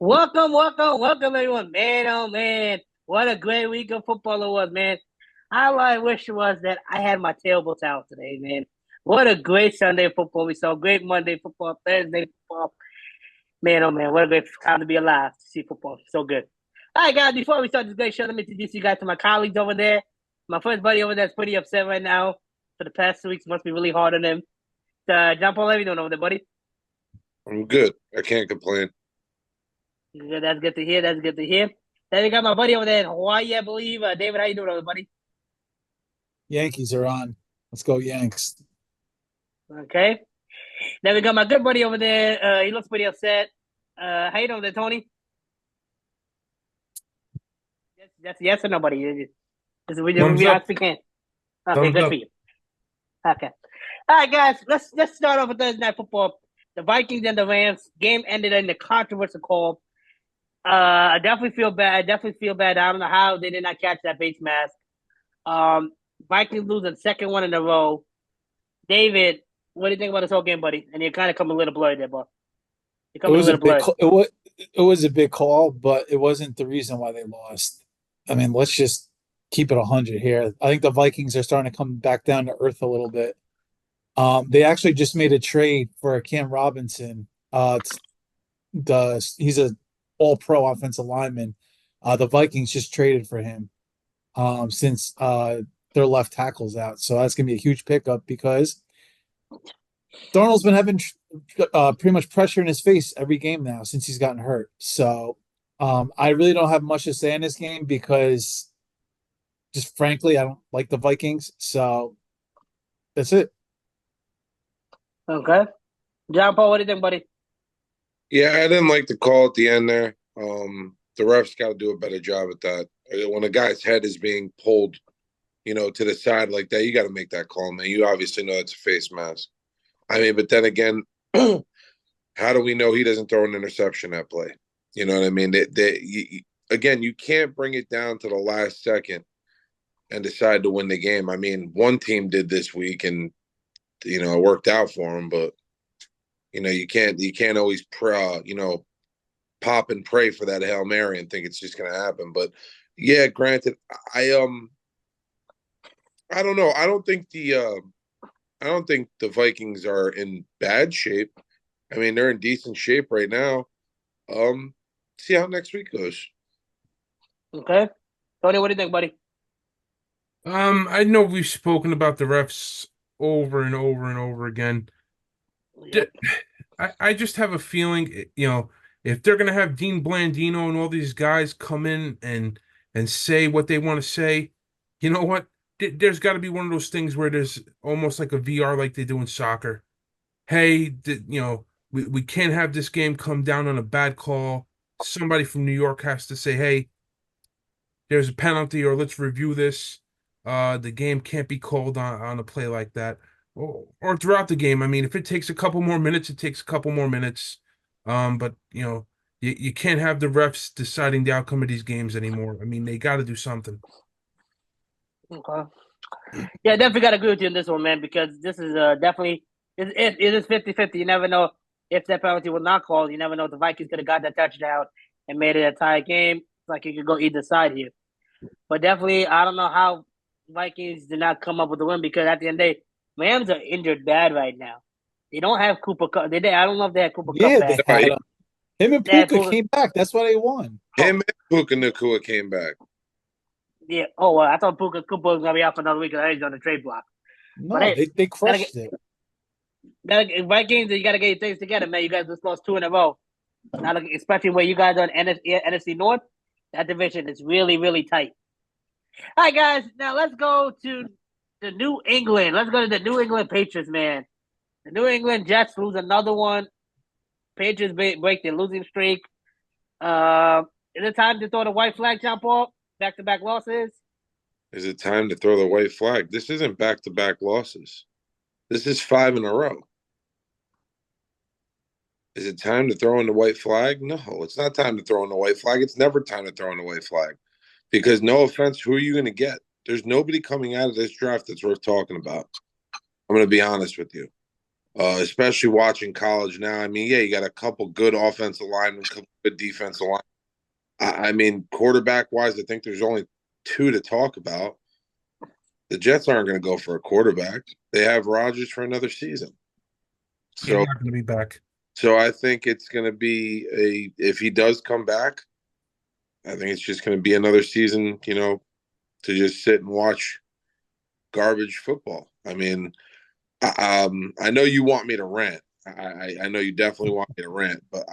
Welcome, everyone. Man, oh man, what a great week of football it was, man. All I wish was that I had my tailboats out today, man. What a great Sunday football we saw. Great Monday football, Thursday football. Man, oh man, what a great time to be alive to see football. So good. All right, guys, before we start this great show, let me introduce you guys to my colleagues over there. My first buddy over there is pretty upset right now for the past 2 weeks. Must be really hard on him. John Paul, how you doing over there, buddy? I'm good. I can't complain. Yeah, that's good to hear. That's good to hear. Then we got my buddy over there in Hawaii, I believe. David, how you doing over, buddy? Yankees are on. Let's go Yanks. Okay. Then we got my good buddy over there. He looks pretty upset. How you doing there, Tony? Yes or no, buddy? Thumbs We up. ask again. Okay, Thumbs good for up. you. Okay. All right, guys. Let's start off with Thursday night football. The Vikings and the Rams game ended in the controversial call. I definitely feel bad. I don't know how they did not catch that face mask. Vikings lose the second one in a row. David, what do you think about this whole game, buddy? And you're kind of coming a little blurry there, bro. You're It coming a was a little big blurry. it was a big call, but it wasn't the reason why they lost. I mean, let's just keep it 100 here. I think the Vikings are starting to come back down to earth a little bit. They actually just made a trade for Cam Robinson. He's a all-pro offensive lineman. The Vikings just traded for him since their left tackle's out. So that's gonna be a huge pickup because Darnold's been having pretty much pressure in his face every game now since he's gotten hurt. So I really don't have much to say in this game because just frankly, I don't like the Vikings. So that's it. Okay. John Paul, what do you think, buddy? Yeah, I didn't like the call at the end there. The refs got to do a better job at that. When a guy's head is being pulled, to the side like that, you got to make that call, man. You obviously know it's a face mask. I mean, but then again, how do we know he doesn't throw an interception that play? You know what I mean? Again, you can't bring it down to the last second and decide to win the game. I mean, one team did this week, and it worked out for them, but you can't always pop and pray for that Hail Mary and think it's just going to happen. But yeah, granted, I don't know. I don't think the Vikings are in bad shape. I mean, they're in decent shape right now. See how next week goes. Okay. Tony, what do you think, buddy? I know we've spoken about the refs over and over and over again. D- Yep. I just have a feeling, if they're gonna have Dean Blandino and all these guys come in and say what they want to say, you know what? There's got to be one of those things where there's almost like a VR like they do in soccer. Hey, we can't have this game come down on a bad call. Somebody from New York has to say, hey, there's a penalty, or let's review this. The game can't be called on a play like that, or throughout the game. I mean, if it takes a couple more minutes, it takes a couple more minutes. But you can't have the refs deciding the outcome of these games anymore. I mean, they got to do something. Okay. Yeah, definitely got to agree with you on this one, man, because this is definitely it is 50-50. You never know if that penalty was not called. You never know if the Vikings could have got that touchdown and made it a tie game. It's like you could go either side here. But definitely, I don't know how Vikings did not come up with the win because at the end of the day, Rams are injured bad right now. They don't have Cooper Cup. I don't know if they had Cooper Cup Yeah, they back. had him. Him and They had Puka Cooper. came back. That's why they won. Him and Puka Nacua came back. Yeah. Oh, well, I thought Cooper was gonna be out for another week because he's on the trade block. But No, hey, they gotta get crushed it. Vikings. You gotta get your things together, man. You guys just lost two in a row. Now, especially where you guys are in NFC North, that division is really, really tight. All right, guys. Now let's go to the New England. Let's go to the New England Patriots, man. The New England Jets lose another one. Patriots break their losing streak. Is it time to throw the white flag, John Paul? Back-to-back losses. Is it time to throw the white flag? This isn't back-to-back losses. This is 5 in a row. Is it time to throw in the white flag? No, it's not time to throw in the white flag. It's never time to throw in the white flag. Because no offense, who are you going to get? There's nobody coming out of this draft that's worth talking about. I'm going to be honest with you. especially watching college now. I mean, yeah, you got a couple good offensive linemen, a couple good defensive line. I mean, quarterback wise, I think there's only two to talk about. The Jets aren't going to go for a quarterback. They have Rodgers for another season. He's So, not going to be back. so I think it's going to be if he does come back, I think it's just going to be another season, to just sit and watch garbage football. I mean, I know you want me to rant. I know you definitely want me to rant, but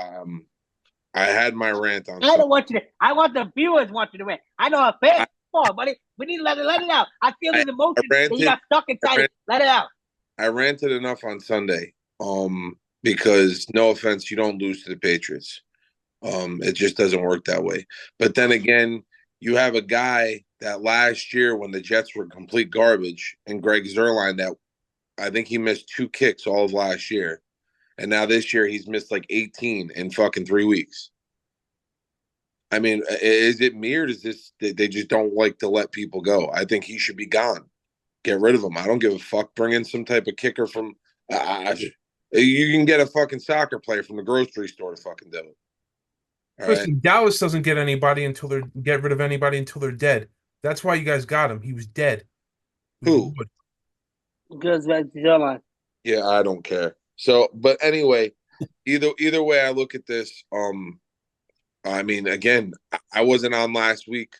I had my rant on. I don't want you to. I want the viewers want you to rant. I know a fan. Come on, buddy. We need to let it out. I feel his emotion. He got stuck inside it. Let it out. I ranted enough on Sunday. Because no offense, you don't lose to the Patriots. It just doesn't work that way. But then again, you have a guy that last year when the Jets were complete garbage, and Greg Zuerlein, that I think he missed 2 kicks all of last year. And now this year he's missed like 18 in fucking 3 weeks. I mean, is it me or is this they just don't like to let people go? I think he should be gone. Get rid of him. I don't give a fuck. Bring in some type of kicker from you can get a fucking soccer player from the grocery store to fucking do it. Listen, Dallas doesn't get anybody until they're get rid of anybody until they're dead. That's why you guys got him. He was dead. Who? Goes back to your line. Yeah, I don't care. So, but anyway, either way, I look at this. I mean, again, I wasn't on last week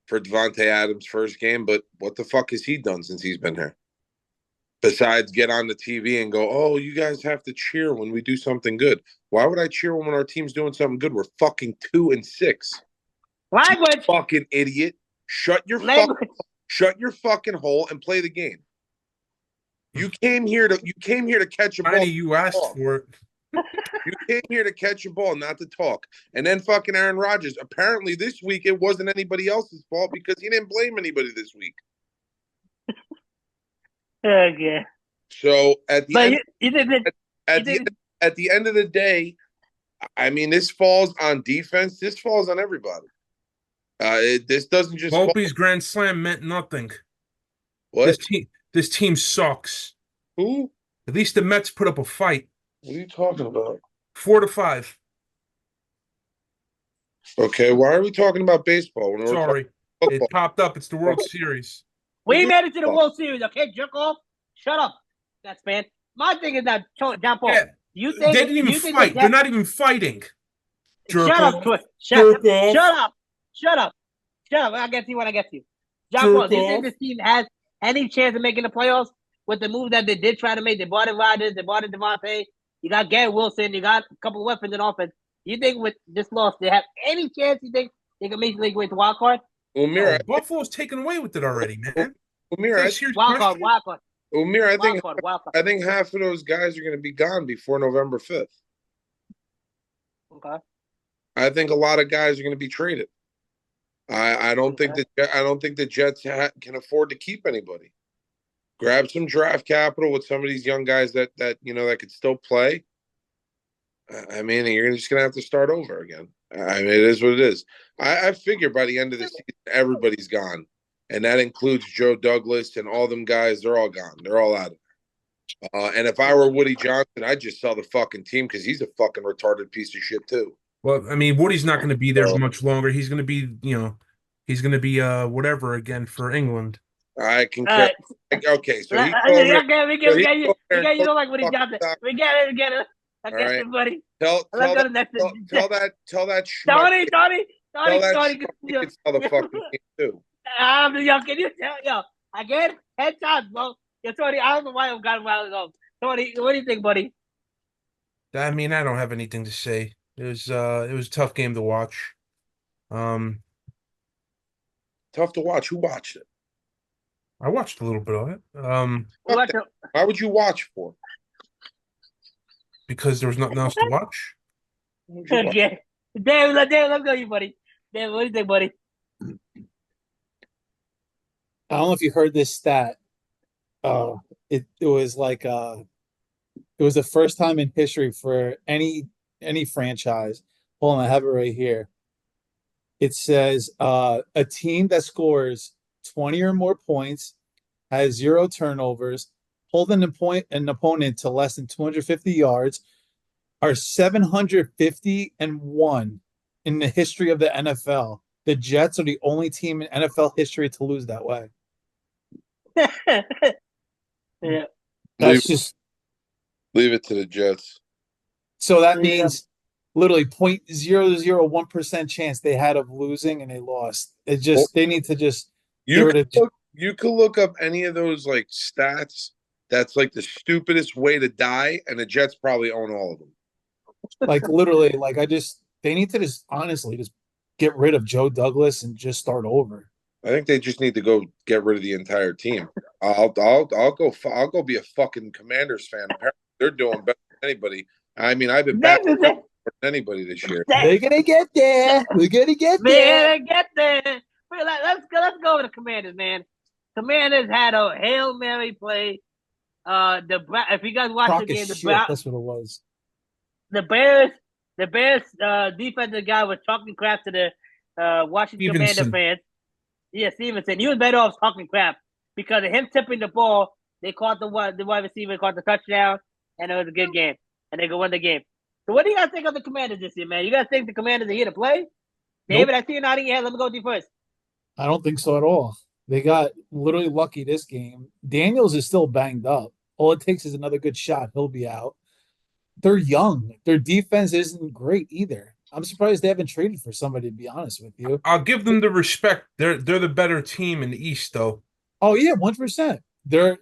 for Devontae Adams' first game, but what the fuck has he done since he's been here? Besides get on the TV and go, oh, you guys have to cheer when we do something good. Why would I cheer when our team's doing something good? We're fucking 2-6. Language. You fucking idiot. Shut your fucking hole and play the game. You came here to catch a ball. You asked for it. You came here to catch a ball, not to talk. And then fucking Aaron Rodgers. Apparently this week it wasn't anybody else's fault because he didn't blame anybody this week. Okay. So at the end of the day, I mean, this falls on defense. This falls on everybody. This doesn't just. Volpe's grand slam meant nothing. What? This team sucks. Who? At least the Mets put up a fight. What are you talking about? 4-5. Okay, why are we talking about baseball? When Sorry, it popped up. It's the World Series. We made it to the World Series, okay? Jerk off. Shut up. That's man. My thing is that John Paul. Yeah, you think they didn't even fight? They're not even fighting. Shut up, Twist. Shut up. I get you when I get you. John Paul, do you think this team has any chance of making the playoffs with the move that they did try to make? They bought in Rodgers, they bought in Devontae. You got Garrett Wilson, you got a couple of weapons in offense. You think with this loss, they have any chance you think they can make the wild card? Umir, Buffalo's taken away with it already, man. Umir, wild card. Umir, I think half of those guys are going to be gone before November 5th. Okay. I think a lot of guys are going to be traded. I don't think the Jets can afford to keep anybody. Grab some draft capital with some of these young guys that could still play. I mean, you're just going to have to start over again. I mean, it is what it is. I figure by the end of the season, everybody's gone. And that includes Joe Douglas and all them guys. They're all gone. They're all out of there. And if I were Woody Johnson, I'd just sell the fucking team because he's a fucking retarded piece of shit too. Well, I mean, Woody's not going to be there much longer. He's going to be, whatever again for England. I can care. Okay, so we don't like Woody Johnson. We get it. I get it, buddy. Tell that Tony, you can sell the fucking team too. Can you tell again? Headshots, bro. Tony, I don't know why I've got him out of Tony, what do you think, buddy? I mean, I don't have anything to say. It was a tough game to watch. Tough to watch. Who watched it? I watched a little bit of it. Why would you watch for? Because there was nothing else to watch. Okay. Damn, let's go, you buddy. Damn, what do you think, buddy? I don't know if you heard this stat. It was like it was the first time in history for any franchise. Hold on, I have it right here. It says a team that scores 20 or more points, has 0 turnovers, hold an opponent to less than 250 yards are 750-1 in the history of the NFL. The Jets are the only team in NFL history to lose that way. Yeah. That's just leave it to the Jets. so that means literally 0.001% chance they had of losing and they lost. It just they need to just get rid of. You could look up any of those like stats. That's like the stupidest way to die, and the Jets probably own all of them. Like literally, like they need to just honestly just get rid of Joe Douglas and just start over. I think they just need to go get rid of the entire team. I'll go be a fucking Commanders fan. Apparently they're doing better than anybody. I mean, I've been back than anybody this year. They're gonna get there. We're gonna get there. Get there. Let's go with the Commanders, man. Commanders had a Hail Mary play. If you guys watch the game, that's what it was. The Bears defensive guy was talking crap to the Washington Commander fans. Yeah, Stevenson. He was better off talking crap because of him tipping the ball. They caught the wide receiver, caught the touchdown, and it was a good game. And they go win the game. So what do you guys think of the Commanders this year, man? You guys think the Commanders are here to play? David, I see you nodding your head. Let me go with you first. I don't think so at all. They got literally lucky this game. Daniels is still banged up. All it takes is another good shot. He'll be out. They're young. Their defense isn't great either. I'm surprised they haven't traded for somebody, to be honest with you. I'll give them the respect. They're the better team in the East, though. Oh, yeah, 100%. They're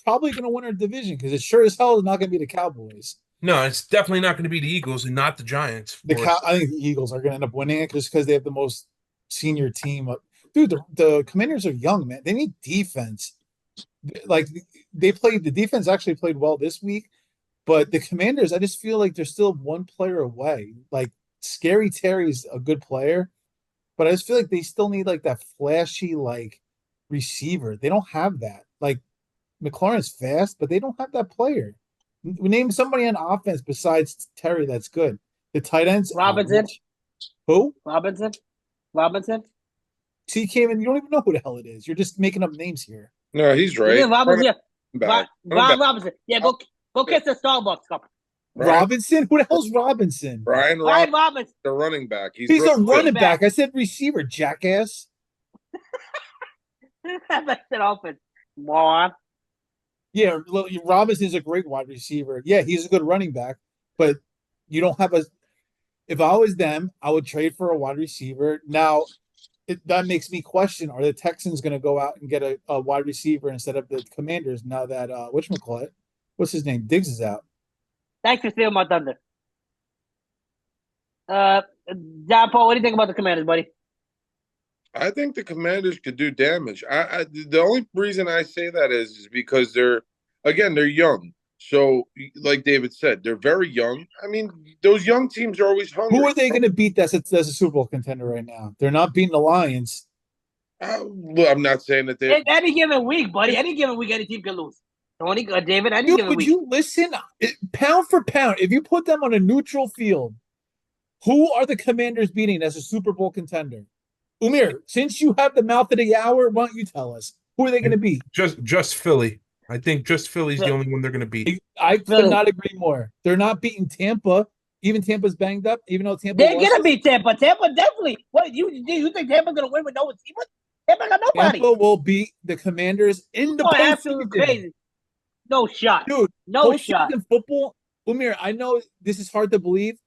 probably going to win our division because it sure as hell is not going to be the Cowboys. No, it's definitely not going to be the Eagles and not the Giants. I think the Eagles are going to end up winning it just because they have the most senior team. Dude, the Commanders are young, man. They need defense. Like the defense actually played well this week, but the Commanders, I just feel like they're still one player away. Like Scary Terry's a good player, but I just feel like they still need like that flashy like receiver. They don't have that. Like McLaurin's fast, but they don't have that player. We name somebody on offense besides Terry that's good. The tight ends. Robinson. Who? Robinson. See, came in. You don't even know who the hell it is. You're just making up names here. No, he's right. Yeah, Robinson. Robinson. Yeah, go catch the Starbucks cup. Robinson? Who the hell's Robinson? Ryan Robinson. The running back. He's a running back. I said receiver, jackass. I said offense. Moron. Yeah, Robinson's a great wide receiver. Yeah, he's a good running back, but you don't have a. If I was them, I would trade for a wide receiver. Now, that makes me question: are the Texans going to go out and get a wide receiver instead of the Commanders? Now that whatchamacallit, what's his name, Diggs is out. Thanks for stealing my thunder. John Paul, what do you think about the Commanders, buddy? I think the Commanders could do damage. The only reason I say that is because they're young. So, like David said, they're very young. I mean, those young teams are always hungry. Who are they going to beat that's a Super Bowl contender right now? They're not beating the Lions. I'm not saying that they. Any given week, buddy. Any given week, any team can lose. Tony, David, any given week. Would you listen? Pound for pound, if you put them on a neutral field, who are the Commanders beating as a Super Bowl contender? Umir, since you have the mouth of the hour, why don't you tell us? Who are they going to beat? Just Philly. I think just Philly's the only one they're going to beat. I could not agree more. They're not beating Tampa. Even Tampa's banged up, even though Tampa. They're going to beat Tampa. Tampa definitely. What, you think Tampa's going to win with no receiver? Tampa got nobody. Tampa will beat the Commanders in the postseason. Crazy. No shot. Dude, no shot. Football, Umir, I know this is hard to believe.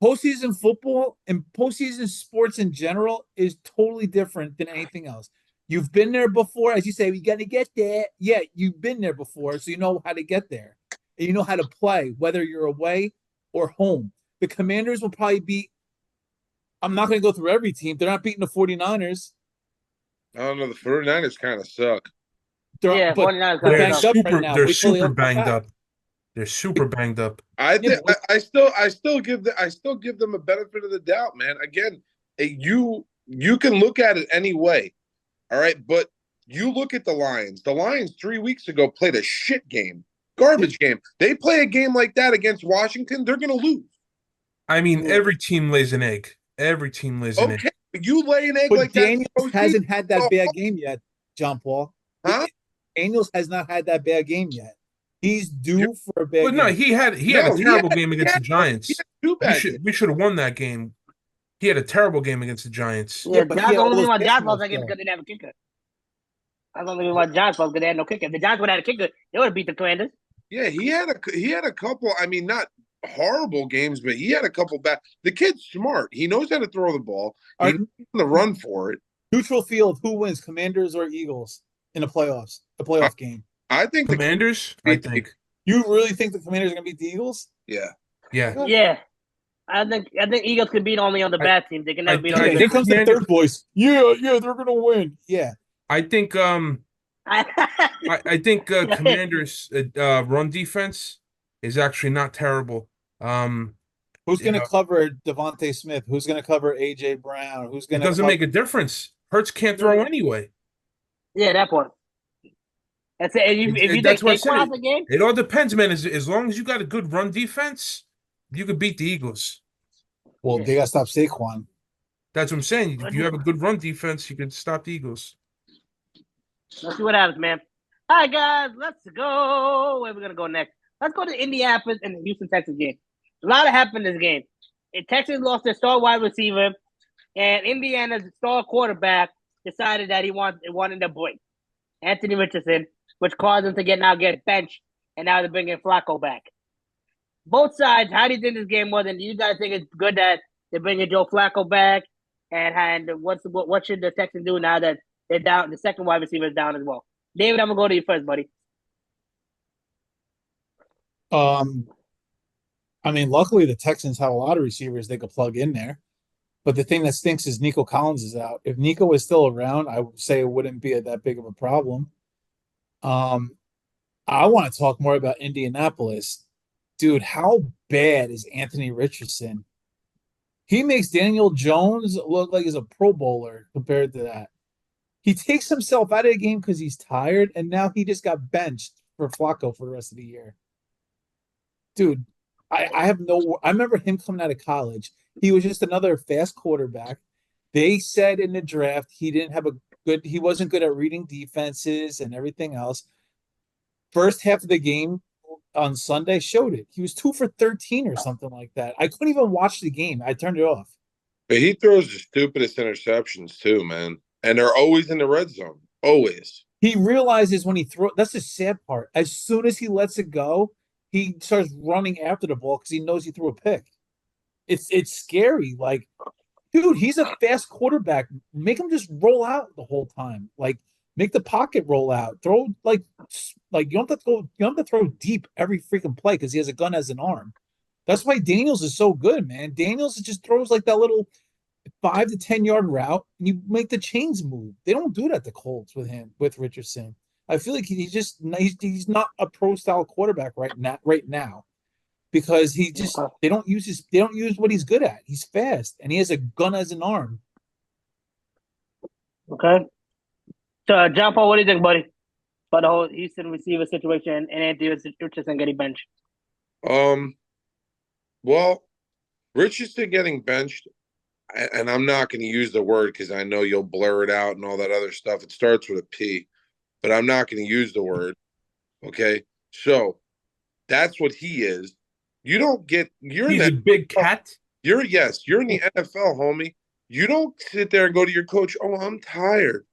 Postseason football and postseason sports in general is totally different than anything else. You've been there before. As you say, we got to get there. Yeah, you've been there before, so you know how to get there. And you know how to play, whether you're away or home. The Commanders will probably beat – I'm not going to go through every team. They're not beating the 49ers. I don't know. The 49ers kind of suck. Yeah, 49ers they're super banged up. They're super banged up. I still give them a benefit of the doubt, man. Again, you can look at it any way, all right. But you look at the Lions. The Lions 3 weeks ago played a shit game, garbage game. They play a game like that against Washington, they're going to lose. I mean, every team lays an egg. Every team lays an egg. You lay an egg but like Daniels that. hasn't had that bad game yet, John Paul. Huh? Daniels has not had that bad game yet. He's due for a bad But no, game. he had a terrible game against the Giants. Two bad games. We should have won that game. He had a terrible game against the Giants. Yeah, but he had the all only those reason why pass Giants lost rush, that game though. because they didn't have a kicker. That's the only reason why Giants lost because they had no kicker. If the Giants would have had a kicker, they would have beat the Commanders. Yeah, he had a couple. I mean, not horrible games, but he had a couple bad. The kid's smart. He knows how to throw the ball. He knows the run for it. Neutral field, who wins, Commanders or Eagles in the playoffs? The playoff game. I think Commanders. I think. You really think the Commanders are going to beat the Eagles? Yeah. Yeah. Yeah. I think Eagles can beat only on the bad teams. They can never beat on Here comes the third voice. Yeah, they're going to win. Yeah. I think I think Commanders' run defense is actually not terrible. Who's going to cover Devontae Smith? Who's going to cover AJ Brown? Who's going to? It doesn't make a difference. Hurts can't throw anyway. Yeah, that part. That's it. If you that's think what I said. the game, it all depends, man. As long as you got a good run defense, you could beat the Eagles. Well, they got to stop Saquon. That's what I'm saying. If you have a good run defense, you can stop the Eagles. Let's see what happens, man. All right, guys, let's go. Where are we going to go next? Let's go to Indianapolis and the Houston Texans game. A lot happened in this game. Texas lost their star wide receiver, and Indiana's star quarterback decided that he wanted a break. Anthony Richardson, which caused him to get benched, and now they're bringing Flacco back. Both sides, how do you think this game was? And do you guys think it's good that they're bringing Joe Flacco back? And what should the Texans do now that they're down? The second wide receiver is down as well. David, I'm gonna go to you first, buddy. I mean, luckily the Texans have a lot of receivers they could plug in there. But the thing that stinks is Nico Collins is out. If Nico was still around, I would say it wouldn't be that big of a problem. I want to talk more about Indianapolis. Dude, how bad is Anthony Richardson? He makes Daniel Jones look like he's a Pro Bowler compared to that. He takes himself out of the game because he's tired, and now he just got benched for Flacco for the rest of the year. Dude, I remember him coming out of college. He was just another fast quarterback. They said in the draft he wasn't good at reading defenses and everything else. First half of the game on Sunday showed it. He was 2 for 13 or something like that. I couldn't even watch the game. I turned it off. But he throws the stupidest interceptions too, man. And they're always in the red zone. Always. He realizes when he throws. That's the sad part. As soon as he lets it go, he starts running after the ball because he knows he threw a pick. It's scary. Like, dude, he's a fast quarterback. Make him just roll out the whole time. Like, make the pocket roll out. Throw like you don't have to go. You don't have to throw deep every freaking play because he has a gun as an arm. That's why Daniels is so good, man. Daniels just throws like that little 5 to 10 yard route, and you make the chains move. They don't do that to Colts with Richardson. I feel like he's not a pro style quarterback right now. Because they don't use what he's good at. He's fast and he has a gun as an arm. Okay. So, John Paul, what do you think, buddy, about the whole Houston receiver situation and Anthony Richardson getting benched? Well, Richardson getting benched, and I'm not going to use the word because I know you'll blur it out and all that other stuff. It starts with a P, but I'm not going to use the word. Okay, so that's what he is. You don't get. He's a big cat. You're in the NFL, homie. You don't sit there and go to your coach. Oh, I'm tired.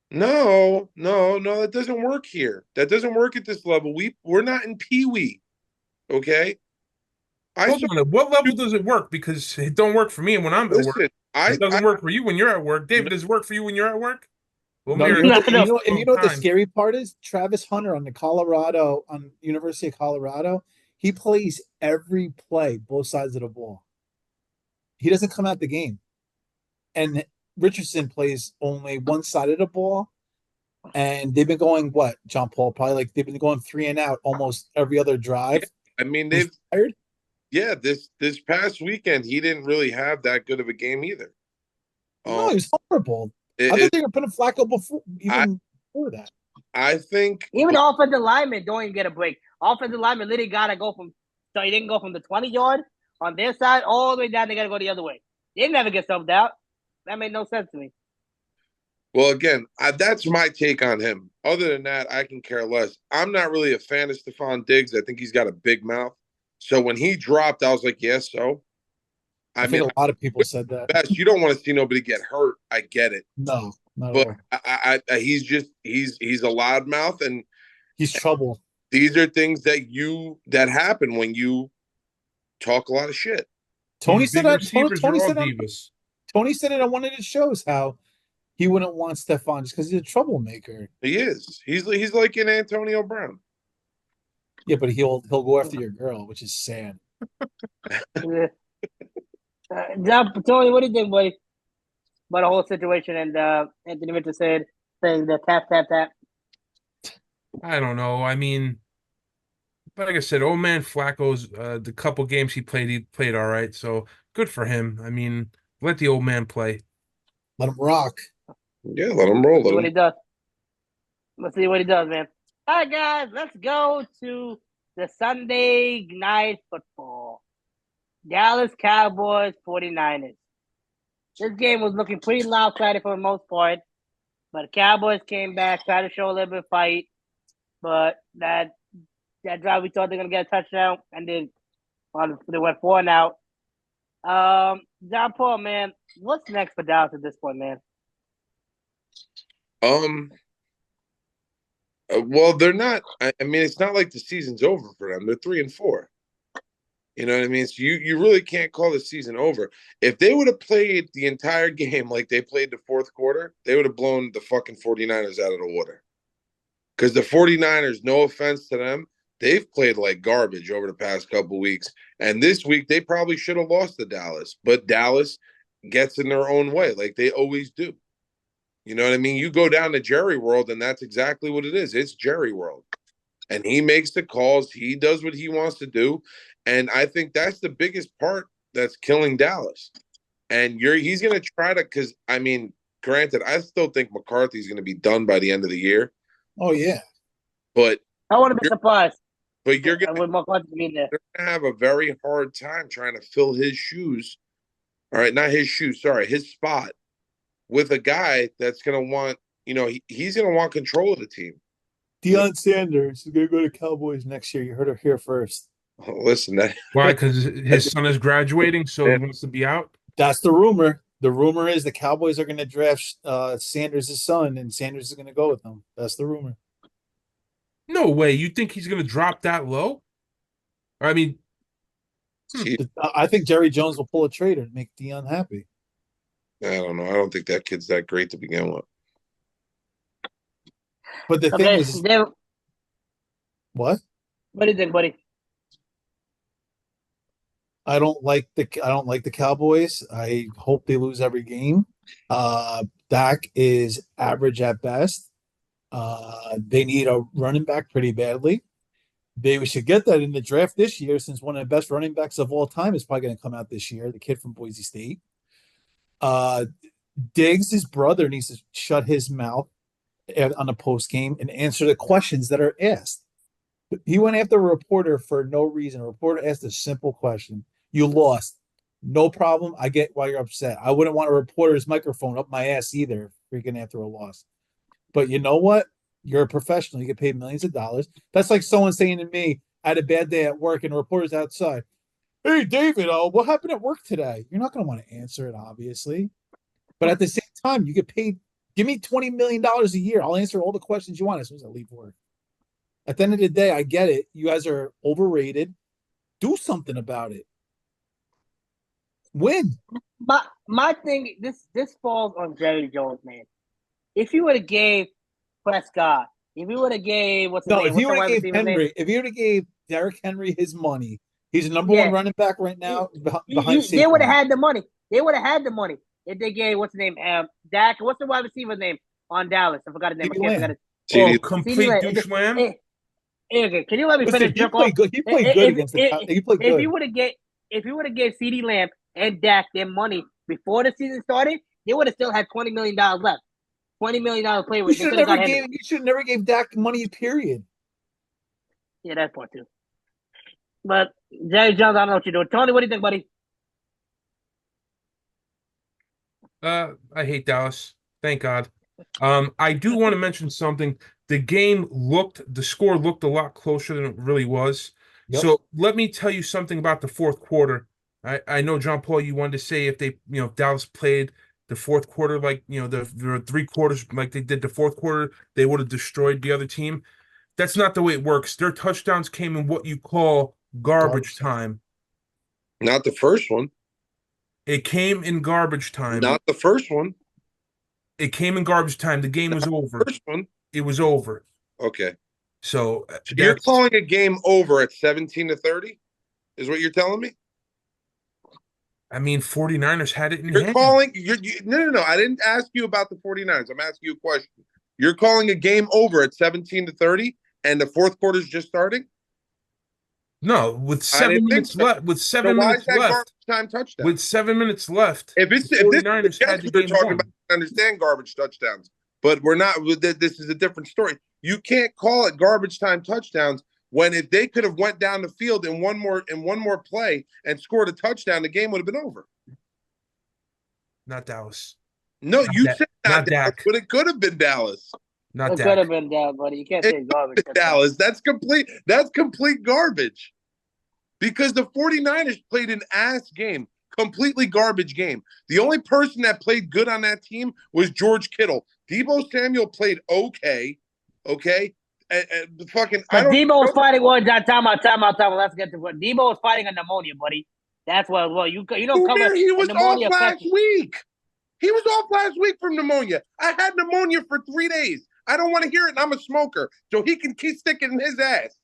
No, that doesn't work here. That doesn't work at this level. We're not in Pee-wee. Okay. Hold on. At what level does it work? Because it don't work for me when I'm at work. It doesn't work for you when you're at work. David, does it work for you when you're at work? Well, you know what the scary part is? Travis Hunter on University of Colorado. He plays every play, both sides of the ball. He doesn't come out the game. And Richardson plays only one side of the ball. And they've been going, what, John Paul? Probably like they've been going 3 and out almost every other drive. I mean, tired. Yeah, this past weekend, he didn't really have that good of a game either. No, he was horrible. I thought they were putting Flacco before that. I think even the offensive linemen don't even get a break. Offensive linemen literally gotta go so he didn't go from the 20-yard on their side all the way down. They gotta go the other way. They never get subbed out. That made no sense to me. Well, again, that's my take on him. Other than that, I can care less. I'm not really a fan of Stephon Diggs. I think he's got a big mouth. So when he dropped, I was like, yes, so. I I mean, think a lot of people said that. best, you don't want to see nobody get hurt. I get it. No, not at But all. he's a loudmouth, and He's trouble. these are things that happen when you talk a lot of shit. Tony These said big that. receivers are all divas. Tony said it on one of his shows how he wouldn't want Stephon just because he's a troublemaker. He is. He's like an Antonio Brown. Yeah, but he'll go after your girl, which is sad. Yeah. Tony, what do you think, boy, about the whole situation? And Anthony Richardson saying the tap, tap, tap. I don't know. I mean, like I said, old man Flacco's the couple games he played all right. So good for him. I mean, let the old man play. Let him rock. Yeah, let him roll. See what he does. Let's see what he does, man. All right, guys, let's go to the Sunday night football. Dallas Cowboys 49ers. This game was looking pretty lopsided for the most part, but the Cowboys came back, tried to show a little bit of fight, but that drive we thought they were going to get a touchdown, and then they went 4 and out. John Paul, man, what's next for Dallas at this point, man? Well, they're not. I mean, it's not like the season's over for them. They're 3-4. You know what I mean? So you really can't call the season over. If they would have played the entire game like they played the fourth quarter, they would have blown the fucking 49ers out of the water. Because the 49ers, no offense to them, they've played like garbage over the past couple weeks. And this week, they probably should have lost to Dallas. But Dallas gets in their own way like they always do. You know what I mean? You go down to Jerry World, and that's exactly what it is. It's Jerry World. And he makes the calls. He does what he wants to do. And I think that's the biggest part that's killing Dallas. And he's going to try to, because, I mean, granted, I still think McCarthy's going to be done by the end of the year. Oh, yeah. But I want to be surprised. But you're going to have a very hard time trying to fill his shoes. All right, not his shoes, sorry, his spot with a guy that's going to want, he's going to want control of the team. Deion Sanders is going to go to Cowboys next year. You heard it here first. Oh, listen, why? Because his son is graduating, so he wants to be out. That's the rumor. The rumor is the Cowboys are going to draft Sanders' son, and Sanders is going to go with them. That's the rumor. No way. You think he's going to drop that low? I mean, I think Jerry Jones will pull a trade and make Deion happy. I don't know. I don't think that kid's that great to begin with. But the thing is, what? What do you think, buddy? I don't like the Cowboys. I hope they lose every game. Dak is average at best. They need a running back pretty badly. They should get that in the draft this year, since one of the best running backs of all time is probably going to come out this year, the kid from Boise State. Diggs, his brother, needs to shut his mouth on the post game and answer the questions that are asked. He went after a reporter for no reason. A reporter asked a simple question. You lost. No problem. I get why you're upset. I wouldn't want a reporter's microphone up my ass either, freaking after a loss. But you know what? You're a professional. You get paid millions of dollars. That's like someone saying to me, I had a bad day at work, and a reporter's outside. Hey, David, what happened at work today? You're not going to want to answer it, obviously. But at the same time, you get paid. Give me $20 million a year. I'll answer all the questions you want as soon as I leave work. At the end of the day, I get it. You guys are overrated. Do something about it. Win. My thing, this falls on Jerry Jones, man. If you would have gave Prescott, if you would have gave if you would have gave Henry, if you would have gave Derrick Henry his money, he's the number one running back right now behind Saquon. They would have had the money. They would have had the money if they gave what's the name, Dak. What's the wide receiver's name on Dallas? I forgot his name. Complete douche lamb. Can you let me finish? He played good. He played good against the. He played good. If you would have gave CeeDee Lamb and Dak their money before the season started, they would have still had $20 million left. $20 million play with. You should never gave Dak money. Period. Yeah, that's part too. But Jerry Jones, I don't know what you're doing. Tony, what do you think, buddy? I hate Dallas. Thank God. I do want to mention something. The score looked a lot closer than it really was. Yep. So let me tell you something about the fourth quarter. I know, John Paul, you wanted to say if if Dallas played the fourth quarter like, the three quarters like they did the fourth quarter, they would have destroyed the other team. That's not the way it works. Their touchdowns came in what you call garbage time. Not the first one. It came in garbage time. Not the first one. It came in garbage time. The game was over. First one. It was over. Okay. So You're calling a game over at 17-30? Is what you're telling me? I mean, 49ers had it in You're hand. calling no. I didn't ask you about the 49ers. I'm asking you a question. You're calling a game over at 17-30 and the fourth quarter's just starting? No, with 7 minutes left. With So 7 why minutes is that left. garbage time touchdown? With 7 minutes left. If the this 49ers had the we're game talking won. about, I understand garbage touchdowns, but we're not. This is a different story. You can't call it garbage time touchdowns when if they could have went down the field in one more play and scored a touchdown, the game would have been over. Not Dallas. No, you said not Dallas, Dak. but it could have been Dallas. Not It Dak. could have been Dak, buddy. You can't say garbage. Dallas. That's complete garbage. Because the 49ers played an ass game, completely garbage game. The only person that played good on that team was George Kittle. Deebo Samuel played okay. And fucking But Deebo was fighting one time out. Let's get to what Deebo was fighting a pneumonia, buddy. That's what. Well, you don't cover. He was off last affected. week. He was off last week from pneumonia. I had pneumonia for 3 days. I don't want to hear it. And I'm a smoker, so he can keep sticking in his ass.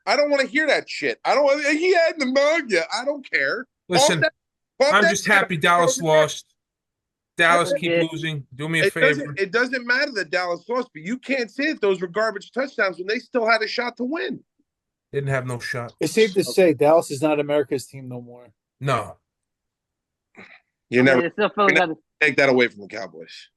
I don't want to hear that shit. He had pneumonia. I don't care. Listen, I'm just happy Dallas lost. Dallas keep losing. Do me a favor. It doesn't matter that Dallas lost, but you can't say that those were garbage touchdowns when they still had a shot to win. Didn't have no shot. It's safe to say Dallas is not America's team no more. No. You never take that away from the Cowboys.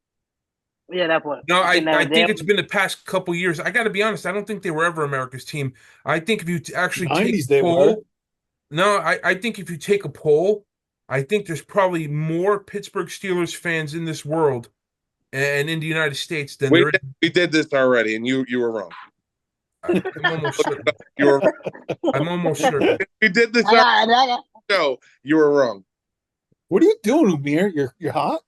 Yeah, that's what. No, I think it's been the past couple years. I got to be honest. I don't think they were ever America's team. I think if you actually take a poll, I think if you take a poll, I think there's probably more Pittsburgh Steelers fans in this world and in the United States than there is. We did this already, and you were wrong. I'm almost certain. I'm almost certain. We did this. No, you were wrong. What are you doing, Umir? You're hot?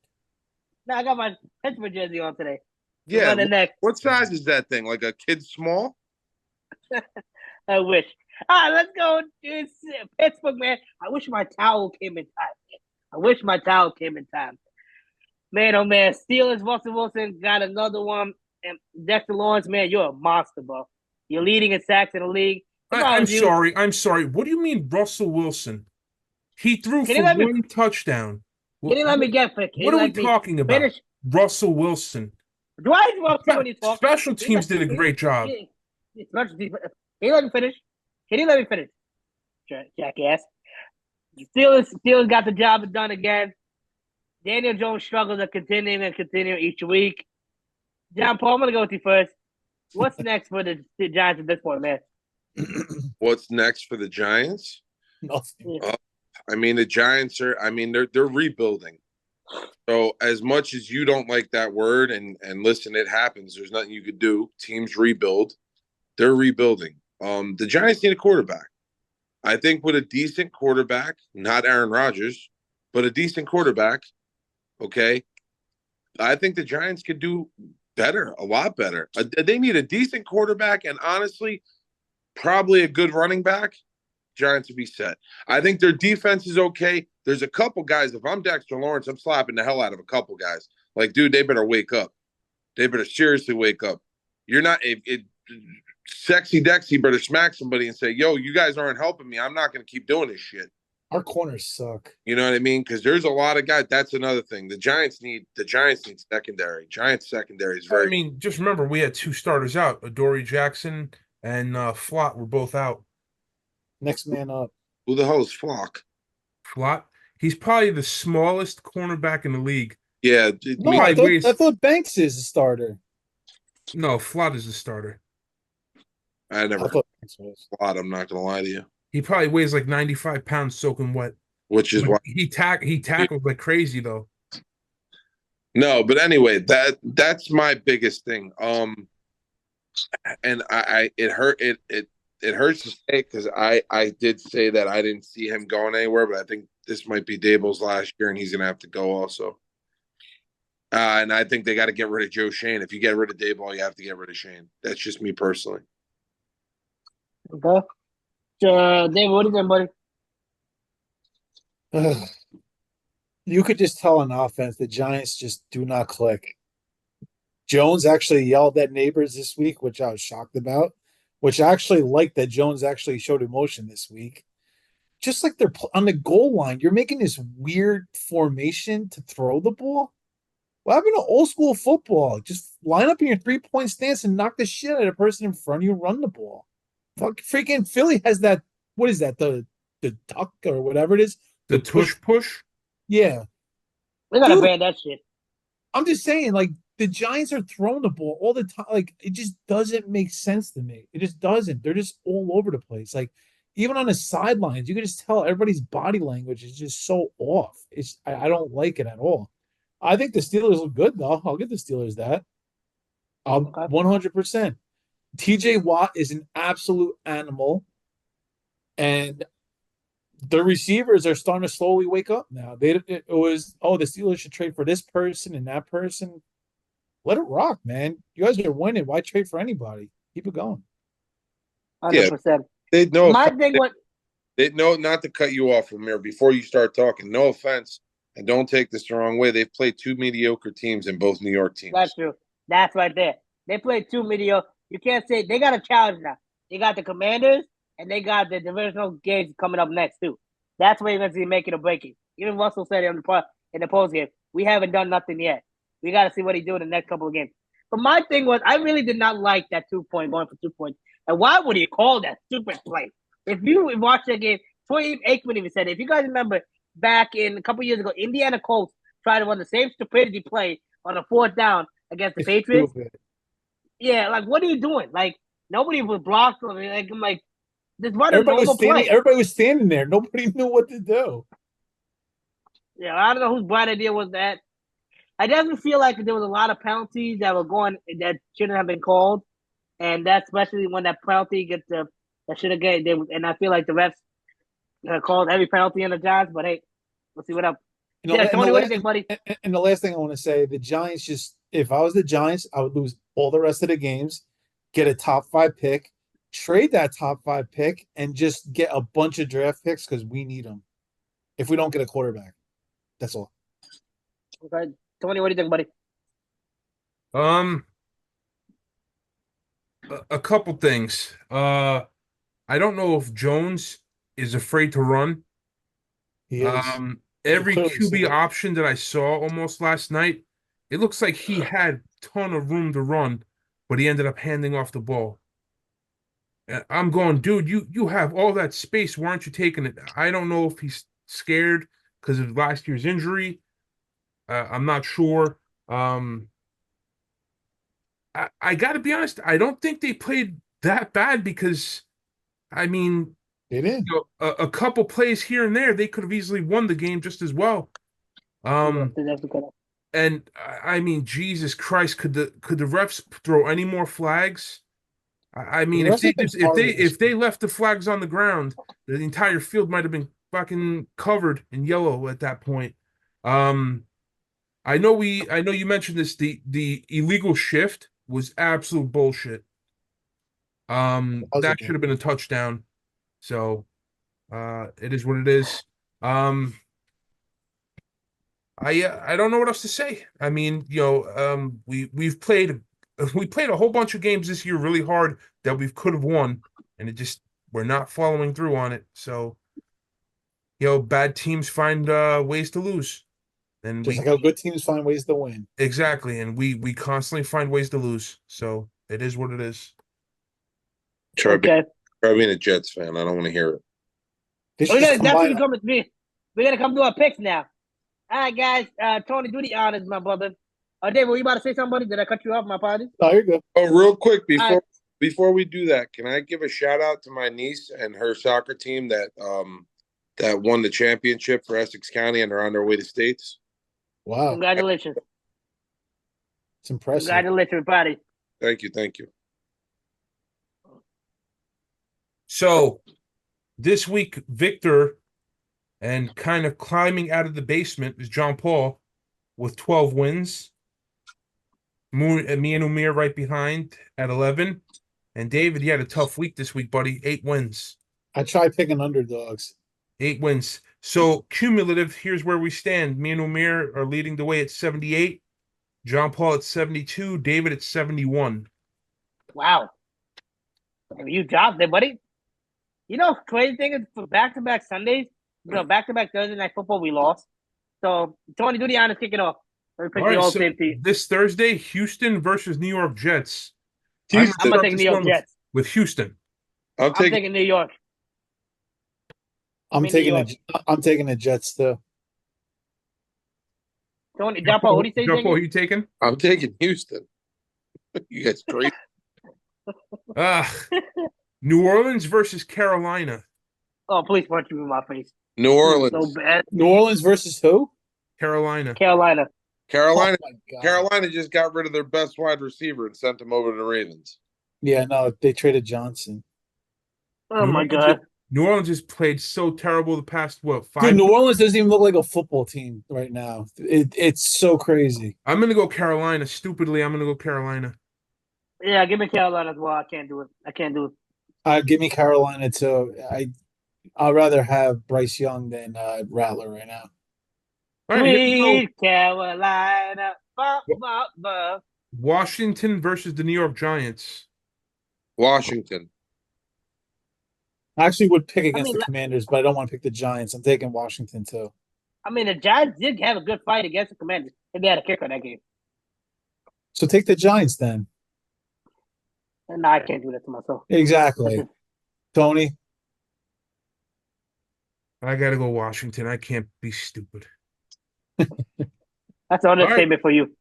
No, I got my Pittsburgh jersey on today. Yeah. What size is that thing? Like a kid small? I wish. All right, let's go. It's Pittsburgh, man. I wish my towel came in time. Man, oh man, Steelers, Russell Wilson got another one. And Dexter Lawrence, man, you're a monster, bro. You're leading in sacks in the league. I'm sorry. What do you mean, Russell Wilson? He threw for one touchdown. Can you let me get picked? What are we talking about? Finish. Russell Wilson. Do I interrupt you when you talk? Special teams did a great job. Can you let me finish? Jackass. Steelers got the job done again. Daniel Jones struggles to continue each week. John Paul, I'm going to go with you first. What's next for the Giants at this point, man? What's next for the Giants? Nothing. I mean, the Giants they're rebuilding. So as much as you don't like that word, and listen, it happens. There's nothing you could do. Teams rebuild. They're rebuilding. The Giants need a quarterback. I think with a decent quarterback, not Aaron Rodgers, but a decent quarterback, okay, I think the Giants could do better, a lot better. They need a decent quarterback, and honestly, probably a good running back. Giants would be set. I think their defense is okay. There's a couple guys. If I'm Dexter Lawrence, I'm slapping the hell out of a couple guys. Like, dude, they better wake up. They better seriously wake up. You're not Sexy Dexy better smack somebody and say, yo, you guys aren't helping me. I'm not going to keep doing this shit. Our corners suck. You know what I mean? Because there's a lot of guys. That's another thing. The Giants need secondary. Giants secondary is very. I mean, just remember we had two starters out. Adoree Jackson and Flott were both out. Next man up. Who the hell is Flock? Flott? He's probably the smallest cornerback in the league. Yeah. No, I thought Banks is a starter. No, Flott is the starter. I never heard Flott. I'm not going to lie to you. He probably weighs like 95 pounds soaking wet. Which is why he tackled like crazy though. No, but anyway, that's my biggest thing. And it hurts to say because I did say that I didn't see him going anywhere, but I think this might be Dable's last year, and he's gonna have to go also. And I think they got to get rid of Joe Shane. If you get rid of Dable, you have to get rid of Shane. That's just me personally. Okay. David, what do you think, buddy? You could just tell on offense the Giants just do not click. Jones actually yelled at neighbors this week, which I was shocked about, which I actually liked that Jones actually showed emotion this week. Just like they're on the goal line, you're making this weird formation to throw the ball. What happened to old school football? Just line up in your 3-point stance and knock the shit out of the person in front of you, run the ball. Fuck, freaking Philly has that. What is that? The duck or whatever it is. The tush push. Yeah, We gotta dude. ban that shit. I'm just saying, like the Giants are throwing the ball all the time. Like it just doesn't make sense to me. It just doesn't. They're just all over the place. Like even on the sidelines, you can just tell everybody's body language is just so off. I don't like it at all. I think the Steelers look good though. I'll give the Steelers that. Okay. 100%. TJ Watt is an absolute animal, and the receivers are starting to slowly wake up now. It was the Steelers should trade for this person and that person. Let it rock, man. You guys are winning. Why trade for anybody? Keep it going. 100%. They know. My thing was They know not to cut you off, Amir. Before you start talking, no offense, and don't take this the wrong way. They've played two mediocre teams in both New York teams. that's true. That's right there. They played two mediocre. You can't say they got a challenge now. They got the Commanders and they got the divisional games coming up next too. That's where you're gonna see making or breaking. Even Russell said it in the post game. We haven't done nothing yet. We got to see what he do in the next couple of games. But my thing was, I really did not like that 2-point going for 2 points. And why would he call that stupid play? If you watch that game, Troy Aikman even said it. If you guys remember back in a couple years ago, Indiana Colts tried to run the same stupidity play on a 4th down against the Patriots. Stupid. Yeah, like what are you doing? Like nobody was blocked. Like I'm like, just run a Everybody normal was standing. play. Everybody was standing there. Nobody knew what to do. Yeah, I don't know whose bright idea was that. I definitely feel like there was a lot of penalties that were going that shouldn't have been called, and that's especially when that penalty gets that should have get. And I feel like the refs called every penalty in the Giants. But hey, we'll see what up. Yeah, Tony, what do you think, buddy? And the last thing I want to say, the Giants just, if I was the Giants, I would lose all the rest of the games, get a top 5 pick, trade that top 5 pick, and just get a bunch of draft picks because we need them. If we don't get a quarterback, that's all. Okay, Tony, what do you think, buddy? A couple things. I don't know if Jones is afraid to run. He is. Every QB option that I saw almost last night, it looks like he had a ton of room to run, but he ended up handing off the ball. I'm going, dude, you have all that space. Why aren't you taking it? I don't know if he's scared because of last year's injury. I'm not sure. I got to be honest. I don't think they played that bad because, I mean, they did. You know, a couple plays here and there, they could have easily won the game just as well. And I mean, Jesus Christ, could the refs throw any more flags? I mean, if they left the flags on the ground, the entire field might have been fucking covered in yellow at that point. I know you mentioned this. The illegal shift was absolute bullshit. That should have been a touchdown. So, it is what it is. I don't know what else to say. I mean, we've played a whole bunch of games this year really hard that we could have won, and we're not following through on it. So, bad teams find ways to lose, and just like how good teams find ways to win. Exactly, and we constantly find ways to lose. So it is what it is. Try being a Jets fan. I don't want to hear it. That's what you come with me. We gotta come do our picks now. All right, guys. Tony, do the honors, my brother. Dave, were you about to say something? Did I cut you off? My apologies. No, you're good. Oh, real quick before we do that, can I give a shout out to my niece and her soccer team that won the championship for Essex County and are on their way to states? Wow! Congratulations. It's impressive. Congratulations, buddy. Thank you. So this week, Victor, and kind of climbing out of the basement, is John Paul with 12 wins. Me and Umir right behind at 11. And David, you had a tough week this week, buddy. 8 wins. I tried picking underdogs. 8 wins. So cumulative, here's where we stand. Me and Umir are leading the way at 78. John Paul at 72. David at 71. Wow. You dropped it, buddy. You know, crazy thing is for back-to-back Sundays, back-to-back Thursday night football, we lost. So, Tony, do the honor, kick it off. All right, so this Thursday, Houston versus New York Jets. I'm going to take New York Jets. With Houston. I'm taking New York. I'm taking the Jets too. Tony, John Paul, what do you say? John Paul, who you taking? I'm taking Houston. You guys crazy. New Orleans versus Carolina. Oh, please punch you in my face. New Orleans. So bad. New Orleans versus who? Carolina. Carolina Oh just got rid of their best wide receiver and sent him over to the Ravens. Yeah, no, they traded Johnson. Oh, my God. New Orleans has played so terrible the past, 5 Dude, New Orleans doesn't even look like a football team right now. It's so crazy. I'm going to go Carolina. Stupidly, I'm going to go Carolina. Yeah, give me Carolina as well. I can't do it. Give me Carolina too. I'd rather have Bryce Young than Rattler right now. All right, Sweet Carolina. Washington versus the New York Giants. Washington. I actually would pick against the Commanders, but I don't want to pick the Giants. I'm taking Washington too. I mean, the Giants did have a good fight against the Commanders, and they had a kicker that game. So take the Giants then. No, I can't do that to myself. Exactly. Tony? I got to go Washington. I can't be stupid. That's an understatement for you.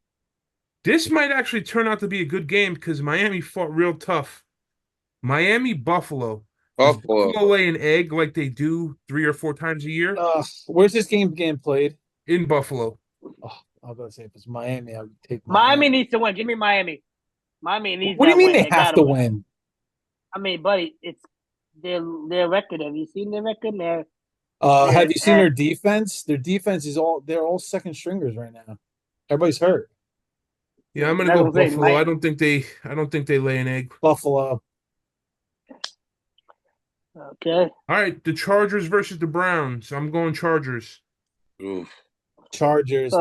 This might actually turn out to be a good game because Miami fought real tough. Buffalo. Buffalo lay an egg like they do 3 or 4 times a year. Where's this game getting played? In Buffalo. Oh, I was going to say if it's Miami, I would take Miami needs to win. Give me Miami. Miami needs. What do you mean win. they have to win? I mean, buddy, it's their record. Have you seen their record? Have you seen their defense? Their defense is they're all second stringers right now. Everybody's hurt. Yeah, I'm gonna go Buffalo. I don't think they lay an egg. Buffalo. Okay. All right, the Chargers versus the Browns. I'm going Chargers. Oof. Chargers.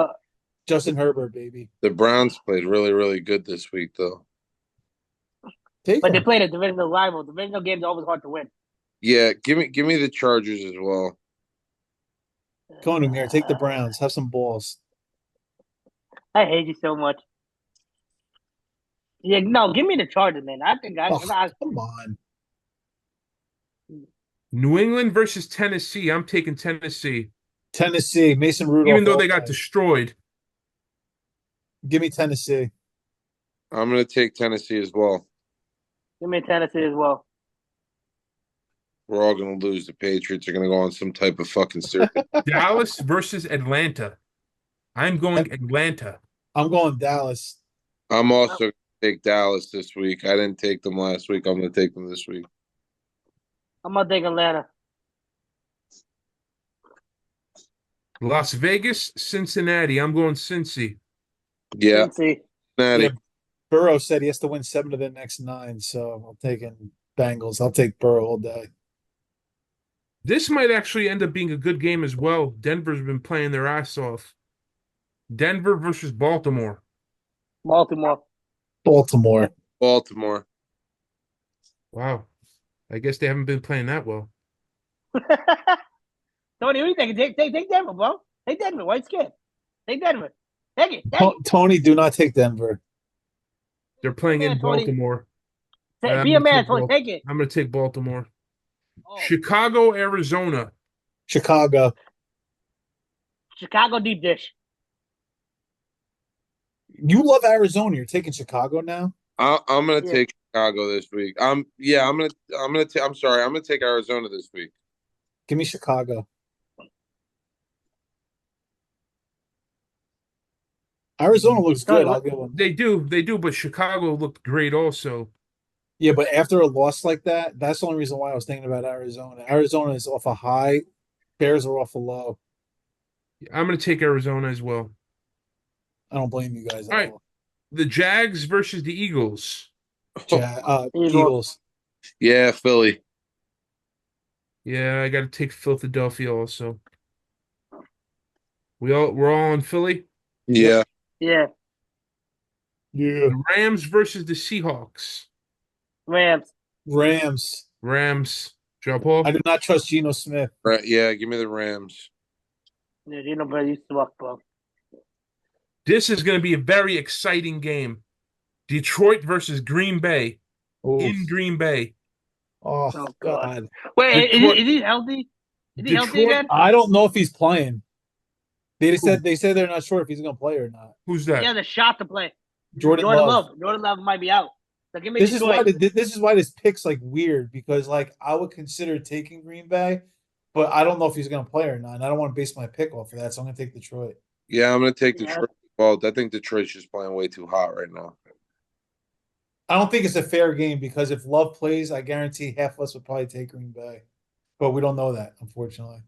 Justin Herbert, baby. The Browns played really, really good this week, though. They played a divisional rival. Divisional games are always hard to win. Yeah, give me the Chargers as well. Come on, Amir, take the Browns. Have some balls. I hate you so much. Yeah, no, give me the Chargers, man. I think come on. New England versus Tennessee. I'm taking Tennessee. Tennessee, Mason Rudolph. Even though they got destroyed. Give me Tennessee. I'm going to take Tennessee as well. Give me Tennessee as well. We're all going to lose. The Patriots are going to go on some type of fucking circuit. Dallas versus Atlanta. I'm going Atlanta. I'm going Dallas. I'm also going to take Dallas this week. I didn't take them last week. I'm going to take them this week. I'm going to take Atlanta. Las Vegas, Cincinnati. I'm going Cincy. Yeah. Cincinnati. Yeah. Burrow said he has to win 7 of the next 9, so I'm taking Bengals. I'll take Burrow all day. This might actually end up being a good game as well. Denver's been playing their ass off. Denver versus Baltimore. Baltimore. Wow. I guess they haven't been playing that well. Tony, what do you think? Take Denver, bro. Take Denver. Why are you scared? Take Denver. Take it. Tony, do not take Denver. They're playing in Baltimore. Be a man, Tony. Take it. I'm going to take Baltimore. Oh. Chicago, Arizona. Chicago deep dish. You love Arizona. You're taking Chicago now? I'm going to take Chicago this week. I'm going to take Arizona this week. Give me Chicago. Arizona looks good. I'll give them. They do, but Chicago looked great also. Yeah, but after a loss like that, that's the only reason why I was thinking about Arizona. Arizona is off a high. Bears are off a low. I'm going to take Arizona as well. I don't blame you guys at All right, all. the Jags versus the Eagles. Eagles. Yeah, Philly. Yeah, I got to take Philadelphia also. We're all in Philly. Yeah. Yeah. Yeah. The Rams versus the Seahawks. Rams. Rams. Joe Paul. I do not trust Geno Smith. Right. Yeah, give me the Rams. Yeah, you know, bro, used to walk, bro. This is going to be a very exciting game. Detroit versus Green Bay. Oof. In Green Bay. Oh, Oh, God. Wait, Detroit- is he healthy? Is he healthy Detroit. again? I don't know if he's playing. They Who? said they're not sure if he's going to play or not. Who's He that? has a shot to play. Jordan Love. Jordan Love might be out. So give me This is why Detroit. this is why this pick's like weird because like I would consider taking Green Bay, but I don't know if he's going to play or not. And I don't want to base my pick off of that, so I'm going to take Detroit. Yeah, I'm going to take Yeah. Detroit. Well, I think Detroit's just playing way too hot right now. I don't think it's a fair game because if Love plays, I guarantee half of us would probably take Green Bay, but we don't know that unfortunately.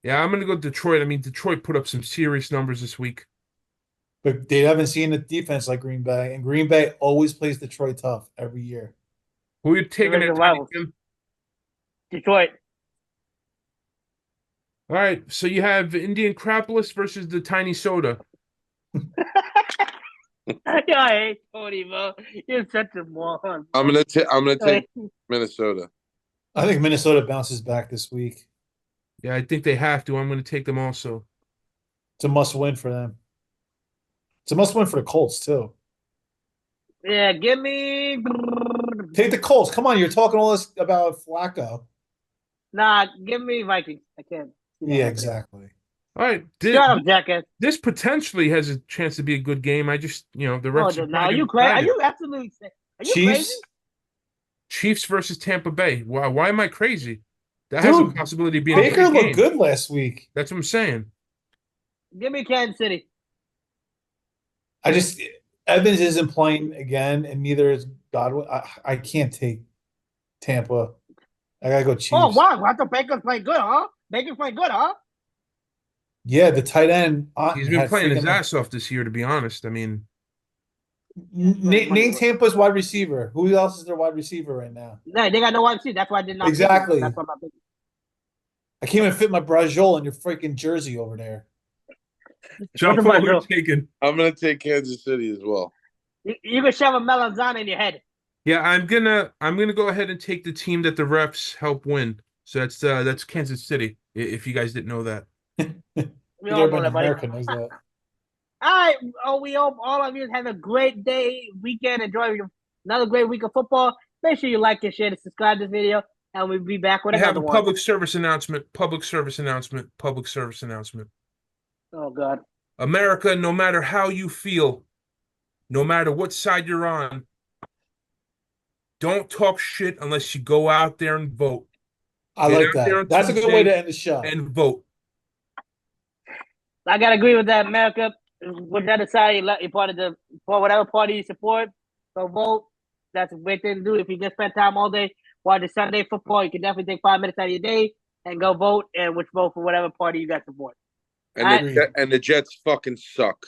Yeah, I'm going to go Detroit. I mean, Detroit put up some serious numbers this week. But they haven't seen a defense like Green Bay, and Green Bay always plays Detroit tough every year. Who are you taking Division at rivals. Tim? Detroit. All right, so you have Indianapolis versus the Tiny Soda. Yeah, I hate Tony, bro. You're such a moron. I'm gonna take Minnesota. I think Minnesota bounces back this week. Yeah, I think they have to. I'm going to take them also. It's a must win for them. It's a must win for the Colts too. Yeah, give me. Take the Colts. Come on, you're talking all this about Flacco. Nah, give me Vikings. I can't. Yeah, exactly. All right, Shut up, jackass. this potentially has a chance to be a good game. I just, the Oh, refs are now are probably you gonna crazy? Are decide it. you absolutely? Are you Chiefs. crazy? Chiefs versus Tampa Bay. Why am I crazy? That has a Dude, possibility of being Baker a great looked game. good last week. That's what I'm saying. Give me Kansas City. Evans isn't playing again, and neither is Godwin. I can't take Tampa. I gotta go Chiefs. Oh wow, I thought Baker's playing good, huh? Baker's playing good, huh? Yeah, the tight end. He's been playing his ass off this year, to be honest. I mean, name Tampa's wide receiver. Who else is their wide receiver right now? No, they got no wide receiver. That's why I did not. Exactly. That's why I'm not picking. I can't even fit my brajol in your freaking jersey over there. John What's Paul, about who you Joe? taking? I'm gonna take Kansas City as well. You can shove a melanzana in your head. Yeah, I'm gonna go ahead and take the team that the refs help win. So that's Kansas City. If you guys didn't know that. We all know Everybody that, in buddy. America knows that. All right. Oh, we hope all of you have a great day, weekend. Enjoy another great week of football. Make sure you like and share and subscribe to this video, and we'll be back with I have another a one. public service announcement. Public service announcement. Public service announcement. Oh God. America, no matter how you feel, no matter what side you're on, don't talk shit unless you go out there and vote. I Get like out there that. on That's a good Tuesday way to end the show. and vote. I gotta agree with that, America. Whichever side you're part of for whatever party you support, so vote. That's a great thing to do. If you just spend time all day watching Sunday football, you can definitely take 5 minutes out of your day and go vote and vote for whatever party you got support. And the Jets fucking suck.